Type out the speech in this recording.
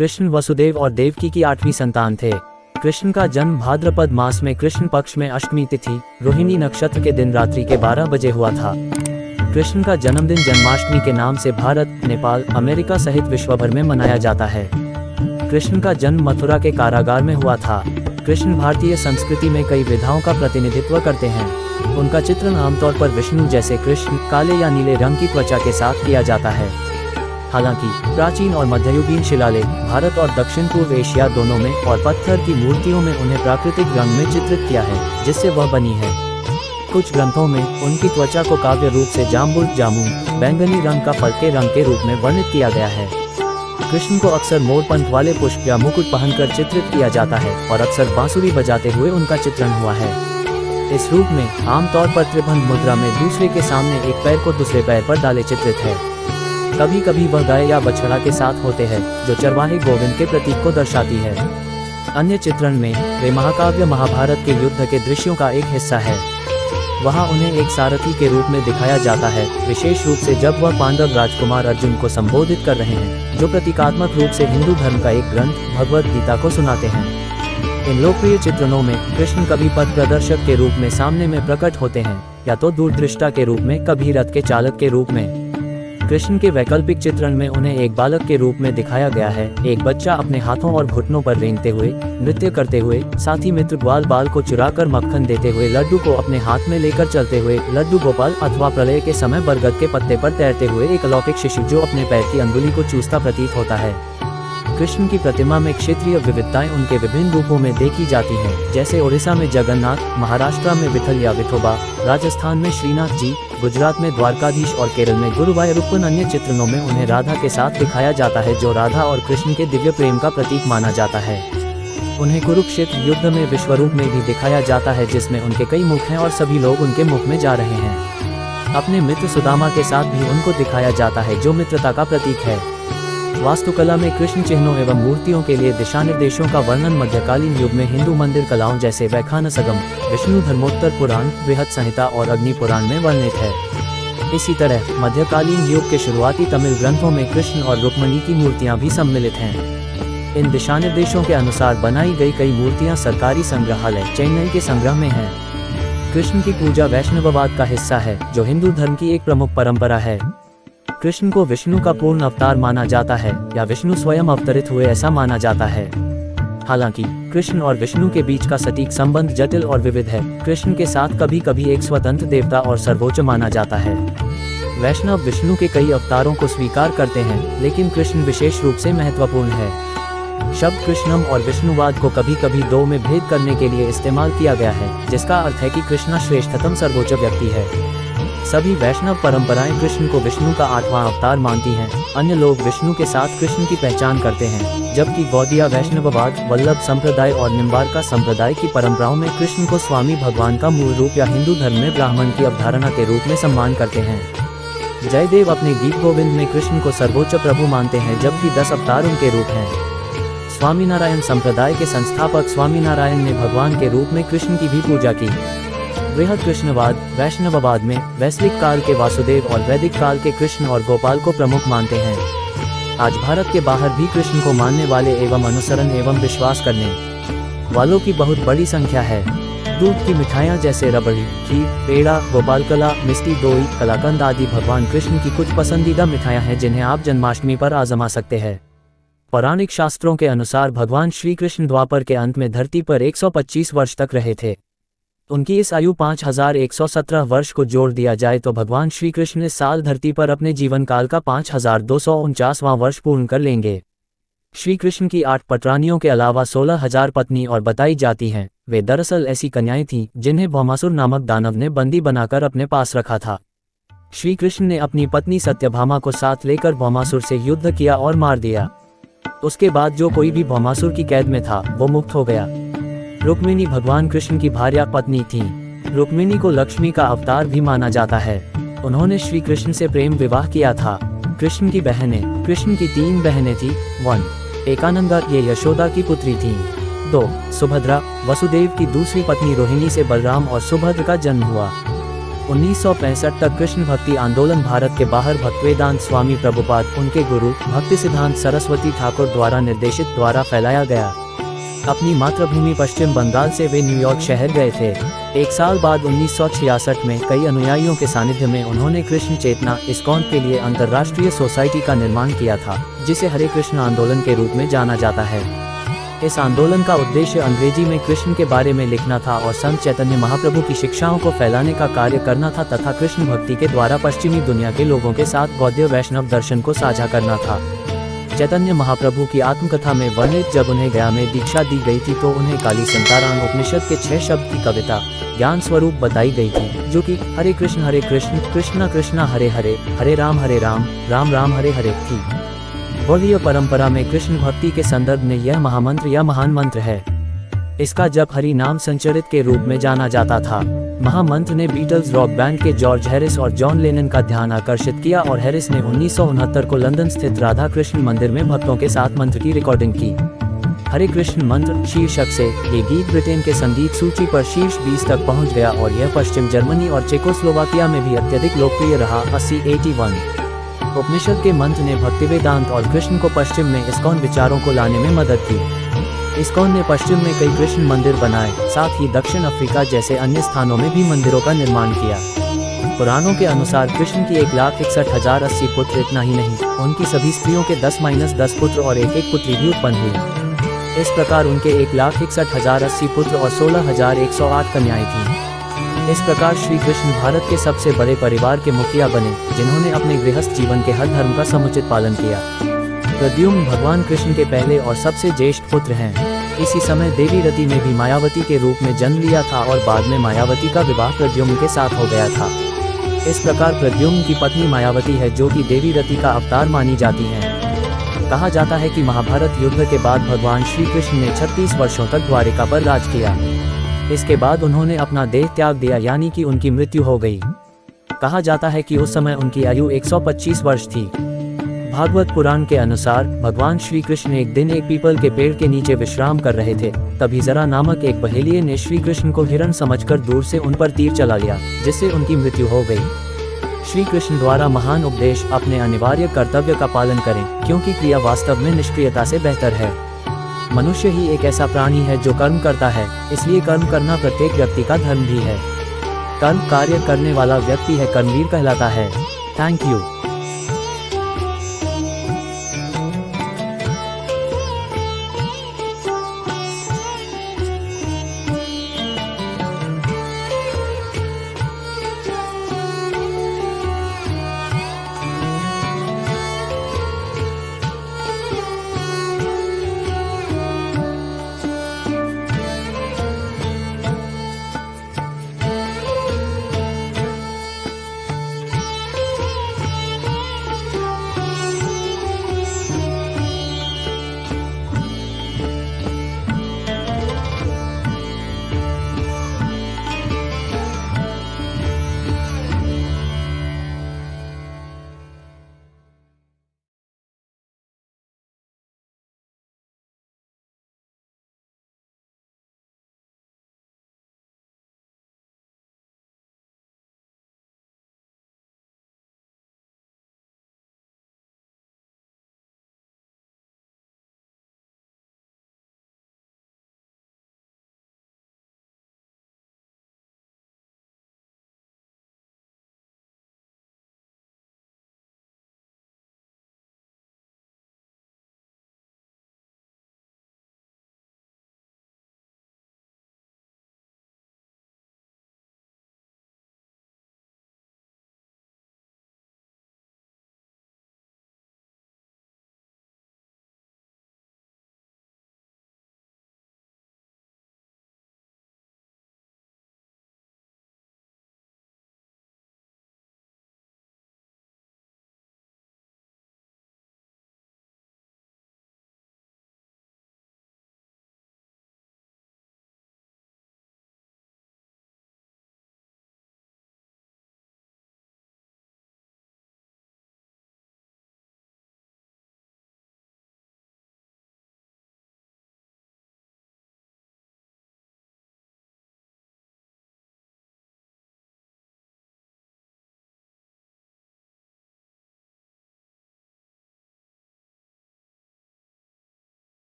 कृष्ण वसुदेव और देवकी की 8वीं संतान थे। कृष्ण का जन्म भाद्रपद मास में कृष्ण पक्ष में अष्टमी तिथि रोहिणी नक्षत्र के दिन रात्रि के 12 बजे हुआ था। कृष्ण का जन्मदिन जन्माष्टमी के नाम से भारत, नेपाल, अमेरिका सहित विश्व भर में मनाया जाता है। कृष्ण का जन्म मथुरा के कारागार में हुआ था। कृष्ण भारतीय संस्कृति में कई विधाओं का प्रतिनिधित्व करते हैं। उनका चित्रण आमतौर पर विष्णु जैसे कृष्ण काले या नीले रंग की त्वचा के साथ किया जाता है। हालांकि प्राचीन और मध्ययुगीन शिलालेख भारत और दक्षिण पूर्व एशिया दोनों में और पत्थर की मूर्तियों में उन्हें प्राकृतिक रंग में चित्रित किया है जिससे वह बनी है। कुछ ग्रंथों में उनकी त्वचा को काव्य रूप से जामुन, बैंगनी रंग का फल के रंग के रूप में वर्णित किया गया है। कृष्ण को अक्सर मोर पंख वाले पुष्प या मुकुट पहनकर चित्रित किया जाता है और अक्सर बांसुरी बजाते हुए उनका चित्रण हुआ है। इस रूप में आमतौर पर त्रिभंग मुद्रा में दूसरे के सामने एक पैर को दूसरे पैर पर डाले चित्रित है। कभी कभी वह गाय या बछड़ा के साथ होते हैं जो चरवाहे गोविंद के प्रतीक को दर्शाती है। अन्य चित्रण में वे महाकाव्य महाभारत के युद्ध के दृश्यों का एक हिस्सा है। वहां उन्हें एक सारथी के रूप में दिखाया जाता है, विशेष रूप से जब वह पांडव राजकुमार अर्जुन को संबोधित कर रहे हैं, जो प्रतीकात्मक रूप से हिंदू धर्म का एक ग्रंथ भगवद गीता को सुनाते हैं। इन लोकप्रिय चित्रणों में कृष्ण कभी पथ प्रदर्शक के रूप में सामने में प्रकट होते हैं या तो दूरदृष्टा के रूप में, कभी रथ के चालक के रूप में। कृष्ण के वैकल्पिक चित्रण में उन्हें एक बालक के रूप में दिखाया गया है, एक बच्चा अपने हाथों और घुटनों पर रेंगते हुए, नृत्य करते हुए, साथ ही मित्र ग्वाल बाल को चुराकर मक्खन देते हुए, लड्डू को अपने हाथ में लेकर चलते हुए, लड्डू गोपाल अथवा प्रलय के समय बरगद के पत्ते पर तैरते हुए एक अलौकिक शिशु जो अपने पैर की अंगुली को चूसता प्रतीत होता है। कृष्ण की प्रतिमा में क्षेत्रीय विविधताएं उनके विभिन्न रूपों में देखी जाती हैं, जैसे ओडिशा में जगन्नाथ, महाराष्ट्र में विठल या विठोबा, राजस्थान में श्रीनाथ जी, गुजरात में द्वारकाधीश और केरल में गुरुवायूरप्पन। अन्य चित्रणों में उन्हें राधा के साथ दिखाया जाता है जो राधा और कृष्ण के दिव्य प्रेम का प्रतीक माना जाता है। उन्हें कुरुक्षेत्र युद्ध में विश्वरूप में भी दिखाया जाता है जिसमें उनके कई मुख हैं और सभी लोग उनके मुख में जा रहे हैं। अपने मित्र सुदामा के साथ भी उनको दिखाया जाता है जो मित्रता का प्रतीक है। वास्तुकला में कृष्ण चिन्हों एवं मूर्तियों के लिए दिशा निर्देशों का वर्णन मध्यकालीन युग में हिंदू मंदिर कलाओं जैसे वैखानसगम, विष्णु धर्मोत्तर पुराण, बृहद संहिता और अग्नि पुराण में वर्णित है। इसी तरह मध्यकालीन युग के शुरुआती तमिल ग्रंथों में कृष्ण और रुक्मिणी की मूर्तियां भी सम्मिलित हैं। इन दिशा निर्देशों के अनुसार बनाई गई कई मूर्तियां सरकारी संग्रहालय चेन्नई के संग्रह में हैं। कृष्ण की पूजा वैष्णववाद का हिस्सा है जो हिंदू धर्म की एक प्रमुख परंपरा है। कृष्ण को विष्णु का पूर्ण अवतार माना जाता है या विष्णु स्वयं अवतरित हुए ऐसा माना जाता है। हालांकि कृष्ण और विष्णु के बीच का सटीक संबंध जटिल और विविध है। कृष्ण के साथ कभी कभी एक स्वतंत्र देवता और सर्वोच्च माना जाता है। वैष्णव विष्णु के कई अवतारों को स्वीकार करते हैं, लेकिन कृष्ण विशेष रूप से महत्वपूर्ण है। शब्द कृष्णम और विष्णुवाद को कभी कभी दो में भेद करने के लिए इस्तेमाल किया गया है, जिसका अर्थ है कि कृष्ण श्रेष्ठतम सर्वोच्च व्यक्ति है। सभी वैष्णव परंपराएं कृष्ण को विष्णु का 8वां अवतार मानती हैं। अन्य लोग विष्णु के साथ कृष्ण की पहचान करते हैं, जबकि गौड़िया वैष्णववाद, वल्लभ संप्रदाय और निम्बार्का संप्रदाय की परंपराओं में कृष्ण को स्वामी भगवान का मूल रूप या हिंदू धर्म में ब्राह्मण की अवधारणा के रूप में सम्मान करते हैं। जयदेव अपने गीत गोविंद में कृष्ण को सर्वोच्च प्रभु मानते हैं, जबकि 10 अवतार उनके रूप हैं। स्वामीनारायण संप्रदाय के संस्थापक स्वामीनारायण ने भगवान के रूप में कृष्ण की भी पूजा की। बृहद कृष्णवाद वैष्णववाद में वैश्विक काल के वासुदेव और वैदिक काल के कृष्ण और गोपाल को प्रमुख मानते हैं। आज भारत के बाहर भी कृष्ण को मानने वाले एवं अनुसरण एवं विश्वास करने वालों की बहुत बड़ी संख्या है। दूध की मिठाइयाँ जैसे रबड़ी, खीर, पेड़ा, गोपाल कला, मिष्टी दोई, कलाकंद आदि भगवान कृष्ण की कुछ पसंदीदा मिठाइयाँ हैं जिन्हें आप जन्माष्टमी पर आजमा सकते हैं। पौराणिक शास्त्रों के अनुसार भगवान श्री कृष्ण द्वापर के अंत में धरती पर 125 वर्ष तक रहे थे। उनकी इस आयु 5117 वर्ष को जोड़ दिया जाए तो भगवान श्री कृष्ण इस साल धरती पर अपने जीवन काल का 5249वां वर्ष पूर्ण कर लेंगे। श्री कृष्ण की 8 पटरानियों के अलावा 16,000 पत्नी और बताई जाती हैं। वे दरअसल ऐसी कन्याएं थीं जिन्हें भौमासुर नामक दानव ने बंदी बनाकर अपने पास रखा था। श्री कृष्ण ने अपनी पत्नी सत्यभामा को साथ लेकर भौमासुर से युद्ध किया और मार दिया। उसके बाद जो कोई भी भौमासुर की कैद में था वो मुक्त हो गया। रुक्मिणी भगवान कृष्ण की भार्या पत्नी थी। रुक्मिणी को लक्ष्मी का अवतार भी माना जाता है। उन्होंने श्री कृष्ण से प्रेम विवाह किया था। कृष्ण की बहनें, कृष्ण की 3 बहनें थी। 1 एकानंदा, ये यशोदा की पुत्री थी। 2 सुभद्रा, वसुदेव की दूसरी पत्नी रोहिणी से बलराम और सुभद्र का जन्म हुआ। 1965 तक कृष्ण भक्ति आंदोलन भारत के बाहर भक्तिवेदांत स्वामी प्रभुपाद, उनके गुरु भक्ति सिद्धांत सरस्वती ठाकुर द्वारा निर्देशित द्वारा फैलाया गया। अपनी मातृभूमि पश्चिम बंगाल से वे न्यूयॉर्क शहर गए थे। एक साल बाद 1966 में कई अनुयायियों के सानिध्य में उन्होंने कृष्ण चेतना इस्कॉन के लिए अंतर्राष्ट्रीय सोसाइटी का निर्माण किया था, जिसे हरे कृष्ण आंदोलन के रूप में जाना जाता है। इस आंदोलन का उद्देश्य अंग्रेजी में कृष्ण के बारे में लिखना था और संत चैतन्य महाप्रभु की शिक्षाओं को फैलाने का कार्य करना था तथा कृष्ण भक्ति के द्वारा पश्चिमी दुनिया के लोगों के साथ बौद्ध वैष्णव दर्शन को साझा करना था। चैतन्य महाप्रभु की आत्मकथा में वर्णित जब उन्हें गया में दीक्षा दी गई थी तो उन्हें काली संतारांग उपनिषद के 6 शब्द की कविता ज्ञान स्वरूप बताई गई थी, जो कि हरे कृष्ण कृष्णा कृष्णा हरे हरे, हरे राम राम राम हरे हरे थी। बौद्धीय परंपरा में कृष्ण भक्ति के संदर्भ में यह महामंत्र या महान मंत्र है। इसका जप हरि नाम संचरित के रूप में जाना जाता था। महामंत्र ने बीटल्स रॉक बैंड के जॉर्ज हैरिस और जॉन लेनन का ध्यान आकर्षित किया और हैरिस ने 1969 को लंदन स्थित राधा कृष्ण मंदिर में भक्तों के साथ मंत्र की रिकॉर्डिंग की। हरे कृष्ण मंत्र शीर्षक से ये गीत ब्रिटेन के संगीत सूची पर शीर्ष 20 तक पहुंच गया और यह पश्चिम जर्मनी और चेकोस्लोवाकिया में भी अत्यधिक लोकप्रिय रहा। 81 उपनिषद के मंत्र ने भक्तिवेदांत और कृष्ण को पश्चिम में इस्कॉन विचारों को लाने में मदद की। इस्कॉन ने पश्चिम में कई कृष्ण मंदिर बनाए, साथ ही दक्षिण अफ्रीका जैसे अन्य स्थानों में भी मंदिरों का निर्माण किया। पुराणों के अनुसार कृष्ण की 1,61,080 पुत्र, इतना ही नहीं, उनकी सभी स्त्रियों के 10-10 पुत्र और एक पुत्री भी उत्पन्न हुई। इस प्रकार उनके 1,61,080 पुत्र और 16,108 कन्याएं थीं। इस प्रकार श्री कृष्ण भारत के सबसे बड़े परिवार के मुखिया बने, जिन्होंने अपने गृहस्थ जीवन के हर धर्म का समुचित पालन किया। प्रद्युम्न भगवान कृष्ण के पहले और सबसे ज्येष्ठ पुत्र हैं। इसी समय देवी रति ने भी मायावती के रूप में जन्म लिया था और बाद में मायावती का विवाह प्रद्युम्न के साथ हो गया था। इस प्रकार प्रद्युम्न की पत्नी मायावती है, जो कि देवी रति का अवतार मानी जाती हैं। कहा जाता है कि महाभारत युद्ध के बाद भगवान श्री कृष्ण ने 36 वर्षों तक द्वारिका पर राज किया। इसके बाद उन्होंने अपना देह त्याग दिया, यानी कि उनकी मृत्यु हो गई। कहा जाता है कि उस समय उनकी आयु 125 वर्ष थी। भागवत पुराण के अनुसार भगवान श्री कृष्ण एक दिन एक पीपल के पेड़ के नीचे विश्राम कर रहे थे। तभी जरा नामक एक बहेलिये ने श्री कृष्ण को हिरण समझकर दूर से उन पर तीर चला लिया, जिससे उनकी मृत्यु हो गई। श्री कृष्ण द्वारा महान उपदेश, अपने अनिवार्य कर्तव्य का पालन करें, क्योंकि क्रिया वास्तव में निष्क्रियता से बेहतर है। मनुष्य ही एक ऐसा प्राणी है जो कर्म करता है, इसलिए कर्म करना प्रत्येक व्यक्ति का धर्म भी है। कर्म कार्य करने वाला व्यक्ति है कर्मवीर कहलाता है। Thank you.